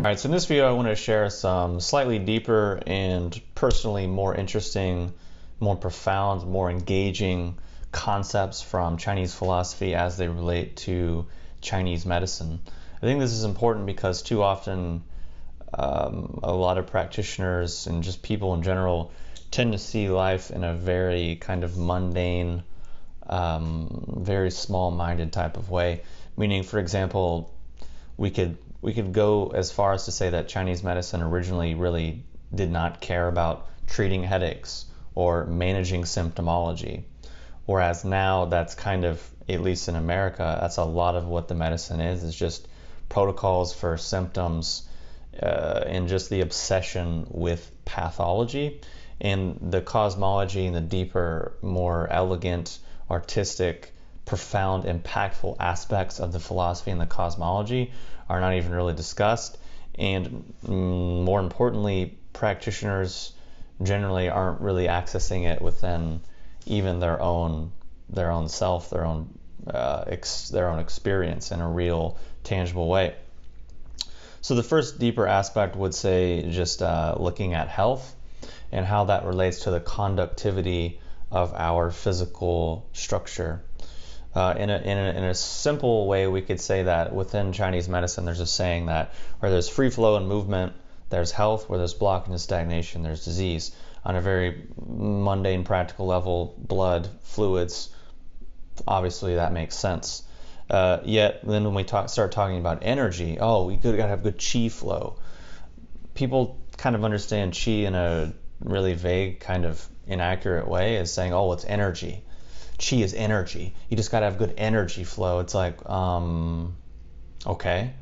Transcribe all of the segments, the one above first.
Alright, so in this video I want to share some slightly deeper and personally more interesting, more profound, more engaging concepts from Chinese philosophy as they relate to Chinese medicine. I think this is important because too often a lot of practitioners and just people in general tend to see life in a very kind of mundane, very small-minded type of way. Meaning, for example, we could go as far as to say that Chinese medicine originally really did not care about treating headaches or managing symptomology. Whereas now that's kind of, at least in America, that's a lot of what the medicine is just protocols for symptoms and just the obsession with pathology. And the cosmology and the deeper, more elegant, artistic, profound, impactful aspects of the philosophy and the cosmology are not even really discussed. And more importantly, practitioners generally aren't really accessing it within even their own self, their own experience in a real, tangible way. So the first deeper aspect would say just looking at health and how that relates to the conductivity of our physical structure. In a simple way, we could say that within Chinese medicine, there's a saying that where there's free flow and movement, there's health. Where there's block and stagnation, there's disease. On a very mundane, practical level, blood, fluids, obviously that makes sense. Yet then when we start talking about energy, we gotta have good qi flow. People kind of understand qi in a really vague, kind of inaccurate way, as saying, it's energy. Qi is energy. You just gotta have good energy flow. It's like, okay,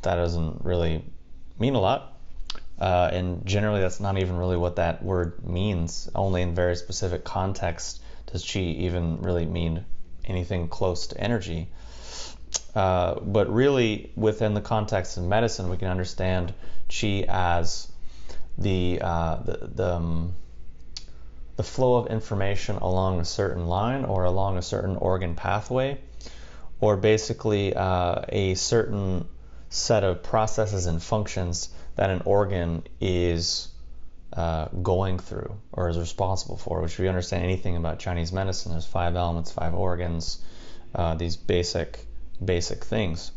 that doesn't really mean a lot. And generally that's not even really what that word means. Only in very specific contexts does qi even really mean anything close to energy. But really within the context of medicine, we can understand qi as the flow of information along a certain line or along a certain organ pathway, or basically a certain set of processes and functions that an organ is going through or is responsible for, which we understand anything about Chinese medicine. There's 5 elements, 5 organs, these basic things.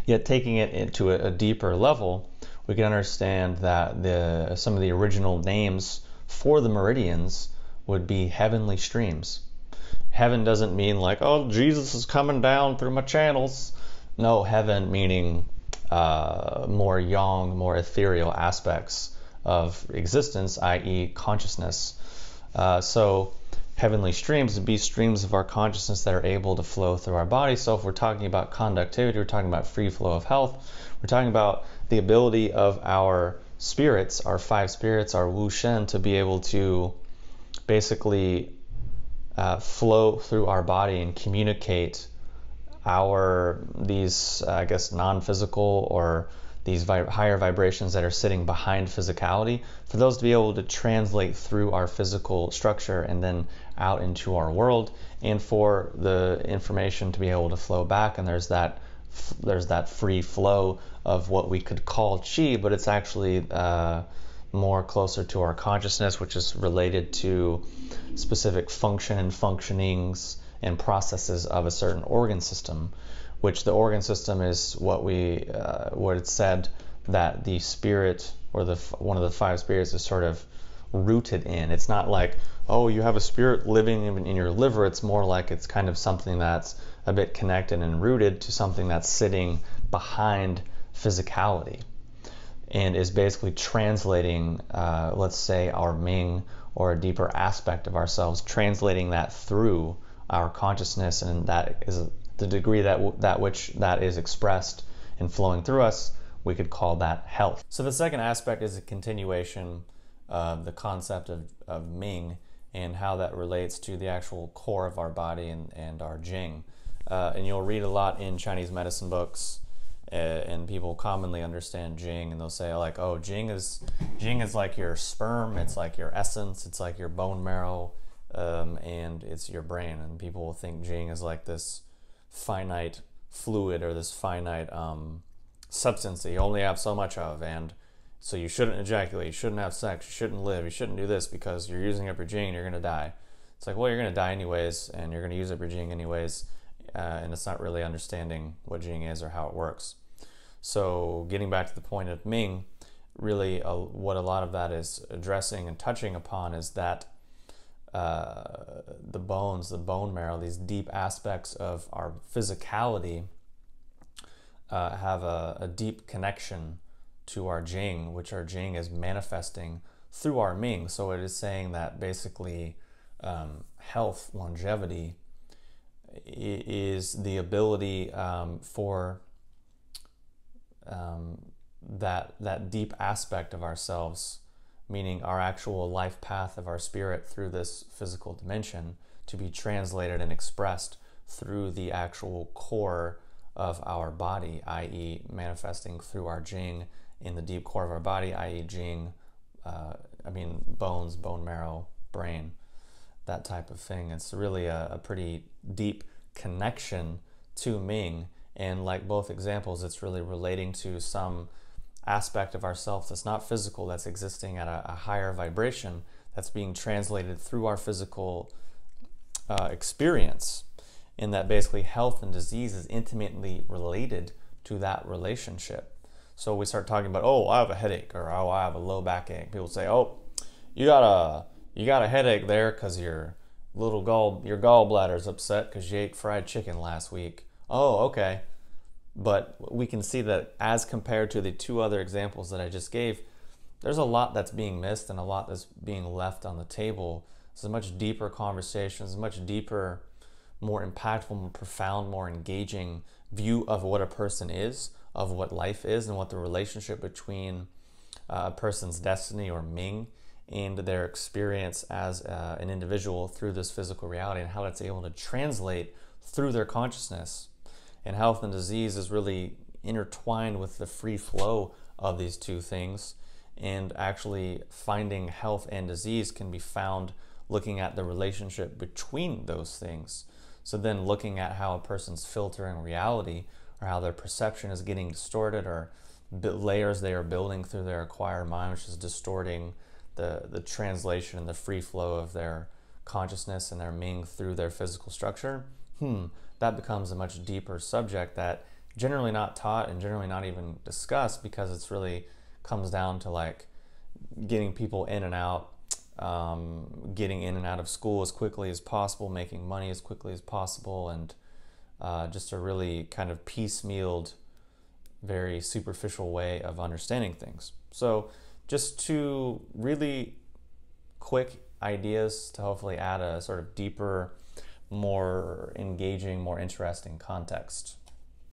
Yet taking it into a deeper level, we can understand that some of the original names for the meridians would be heavenly streams. Heaven doesn't mean like, Jesus is coming down through my channels. No, heaven meaning more yang, more ethereal aspects of existence, i.e. consciousness. So heavenly streams would be streams of our consciousness that are able to flow through our body. So if we're talking about conductivity, we're talking about free flow of health, we're talking about the ability of our spirits, our 5 spirits, our Wu Shen, to be able to basically flow through our body and communicate these non-physical or these higher vibrations that are sitting behind physicality, for those to be able to translate through our physical structure and then out into our world, and for the information to be able to flow back. And there's that free flow of what we could call qi, but it's actually more closer to our consciousness, which is related to specific function and functionings and processes of a certain organ system, which the organ system is what it's said that the spirit or one of the 5 spirits is sort of rooted in. It's not like, you have a spirit living in your liver. It's more like it's kind of something that's a bit connected and rooted to something that's sitting behind physicality and is basically translating, let's say, our Ming or a deeper aspect of ourselves, translating that through our consciousness, and that is the degree that is expressed and flowing through us. We could call that health. So the second aspect is a continuation of the concept of Ming and how that relates to the actual core of our body and our Jing. And you'll read a lot in Chinese medicine books, and people commonly understand Jing, and they'll say like, Jing is like your sperm, it's like your essence, it's like your bone marrow, and it's your brain. And people will think Jing is like this finite fluid or this finite substance that you only have so much of, and so you shouldn't ejaculate, you shouldn't have sex, you shouldn't live, you shouldn't do this because you're using up your Jing and you're going to die. It's like, well, you're going to die anyways, and you're going to use up your Jing anyways, and it's not really understanding what Jing is or how it works. So getting back to the point of Ming, really what a lot of that is addressing and touching upon is that the bones, the bone marrow, these deep aspects of our physicality have a deep connection to our Jing, which our Jing is manifesting through our Ming. So it is saying that basically health, longevity, is the ability for that deep aspect of ourselves, meaning our actual life path of our spirit through this physical dimension, to be translated and expressed through the actual core of our body, i.e. manifesting through our Jing in the deep core of our body, i.e. Jing, bones, bone marrow, brain, that type of thing. It's really a pretty deep connection to Ming, and like both examples, it's really relating to some aspect of ourself that's not physical, that's existing at a higher vibration, that's being translated through our physical experience, in that basically health and disease is intimately related to that relationship. So we start talking about, oh, I have a headache, or oh, I have a low backache. People say, oh, you got a headache there because your gallbladder's upset because you ate fried chicken last week. Oh, okay. But we can see that as compared to the two other examples that I just gave, there's a lot that's being missed and a lot that's being left on the table. It's a much deeper conversation, it's a much deeper, more impactful, more profound, more engaging view of what a person is, of what life is, and what the relationship between a person's destiny or Ming and their experience as an individual through this physical reality, and how it's able to translate through their consciousness. And health and disease is really intertwined with the free flow of these two things, and actually finding health and disease can be found looking at the relationship between those things. So then looking at how a person's filtering reality, or how their perception is getting distorted, or layers they are building through their acquired mind, which is distorting the translation and the free flow of their consciousness and their Ming through their physical structure, that becomes a much deeper subject that generally not taught and generally not even discussed, because it's really comes down to like getting people in and out, getting in and out of school as quickly as possible, making money as quickly as possible, and just a really kind of piecemealed, very superficial way of understanding things. So just two really quick ideas to hopefully add a sort of deeper, more engaging, more interesting context.